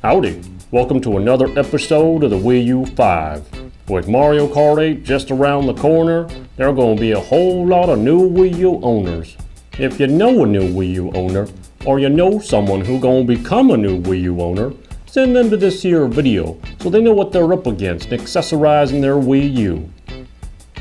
Howdy, welcome to another episode of the Wii U 5. With Mario Kart 8 just around the corner, there are going to be a whole lot of new Wii U owners. If you know a new Wii U owner, or you know someone who's going to become a new Wii U owner, send them to this here video so they know what they're up against in accessorizing their Wii U.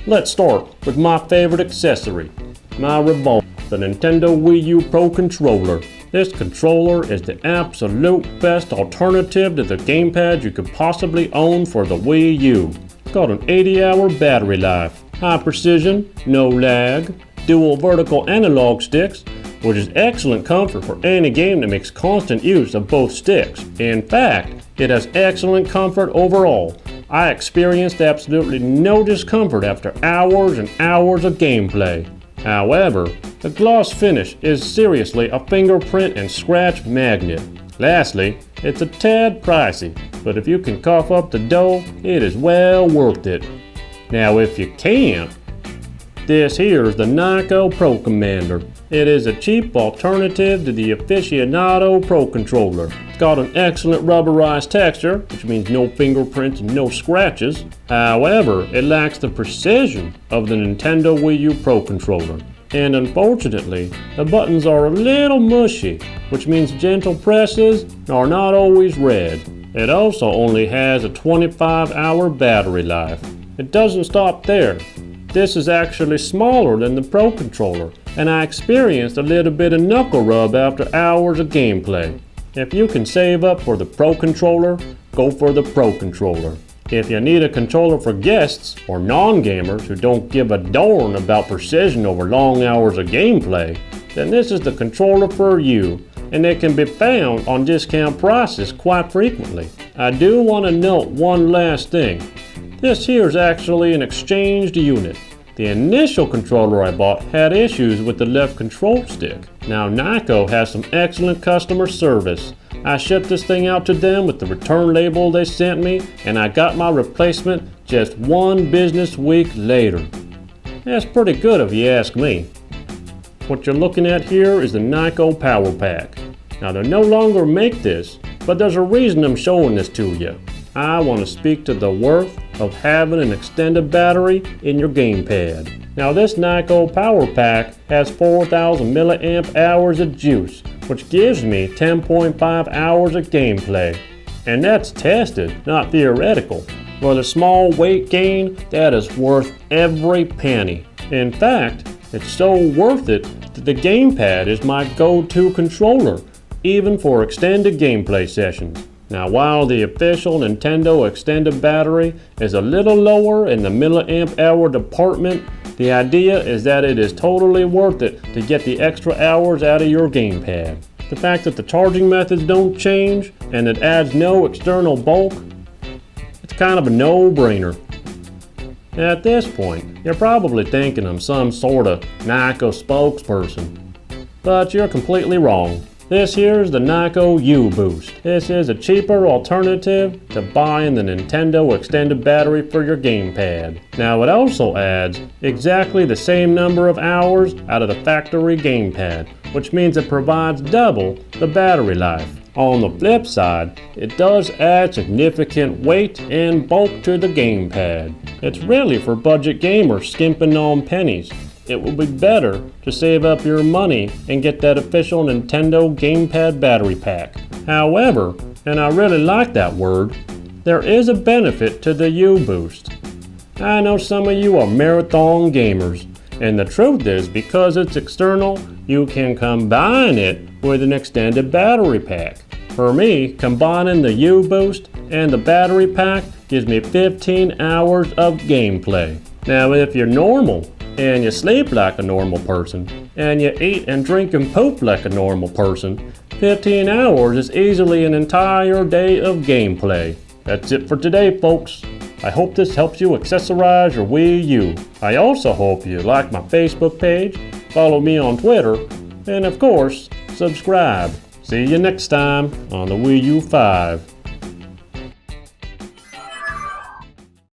Let's start with my favorite accessory, my remote, the Nintendo Wii U Pro Controller. This controller is the absolute best alternative to the gamepad you could possibly own for the Wii U. It's got an 80-hour battery life, high precision, no lag, dual vertical analog sticks, which is excellent comfort for any game that makes constant use of both sticks. In fact, it has excellent comfort overall. I experienced absolutely no discomfort after hours and hours of gameplay. However, the gloss finish is seriously a fingerprint and scratch magnet. Lastly, it's a tad pricey, but if you can cough up the dough, it is well worth it. Now if you can't, this here is the Nyko Pro Commander. It is a cheap alternative to the aficionado Pro Controller. It's got an excellent rubberized texture, which means no fingerprints and no scratches. However, it lacks the precision of the Nintendo Wii U Pro Controller. And unfortunately, the buttons are a little mushy, which means gentle presses are not always read. It also only has a 25-hour battery life. It doesn't stop there. This is actually smaller than the Pro Controller, and I experienced a little bit of knuckle rub after hours of gameplay. If you can save up for the Pro Controller, go for the Pro Controller. If you need a controller for guests or non-gamers who don't give a darn about precision over long hours of gameplay, then this is the controller for you, and it can be found on discount prices quite frequently. I do want to note one last thing. This here is actually an exchanged unit. The initial controller I bought had issues with the left control stick. Now Nyko has some excellent customer service. I shipped this thing out to them with the return label they sent me, and I got my replacement just 1 business week later. That's pretty good if you ask me. What you're looking at here is the Nyko Power Pack. Now they no longer make this, but there's a reason I'm showing this to you. I want to speak to the worth of having an extended battery in your gamepad. Now this Nyko Power Pack has 4,000 milliamp hours of juice, which gives me 10.5 hours of gameplay. And that's tested, not theoretical. For the small weight gain, that is worth every penny. In fact, it's so worth it that the gamepad is my go-to controller, even for extended gameplay sessions. Now while the official Nintendo extended battery is a little lower in the milliamp hour department, the idea is that it is totally worth it to get the extra hours out of your gamepad. The fact that the charging methods don't change and it adds no external bulk, it's kind of a no-brainer. At this point, you're probably thinking I'm some sort of Nyko spokesperson, but you're completely wrong. This here is the Nyko UBoost. This is a cheaper alternative to buying the Nintendo extended battery for your gamepad. Now it also adds exactly the same number of hours out of the factory gamepad, which means it provides double the battery life. On the flip side, it does add significant weight and bulk to the gamepad. It's really for budget gamers skimping on pennies. It will be better to save up your money and get that official Nintendo gamepad battery pack. However, and I really like that word, there is a benefit to the UBoost. I know some of you are marathon gamers, and the truth is because it's external, you can combine it with an extended battery pack. For me, combining the UBoost and the battery pack gives me 15 hours of gameplay. Now if you're normal, and you sleep like a normal person, and you eat and drink and poop like a normal person, 15 hours is easily an entire day of gameplay. That's it for today, folks. I hope this helps you accessorize your Wii U. I also hope you like my Facebook page, follow me on Twitter, and of course, subscribe. See you next time on the Wii U 5.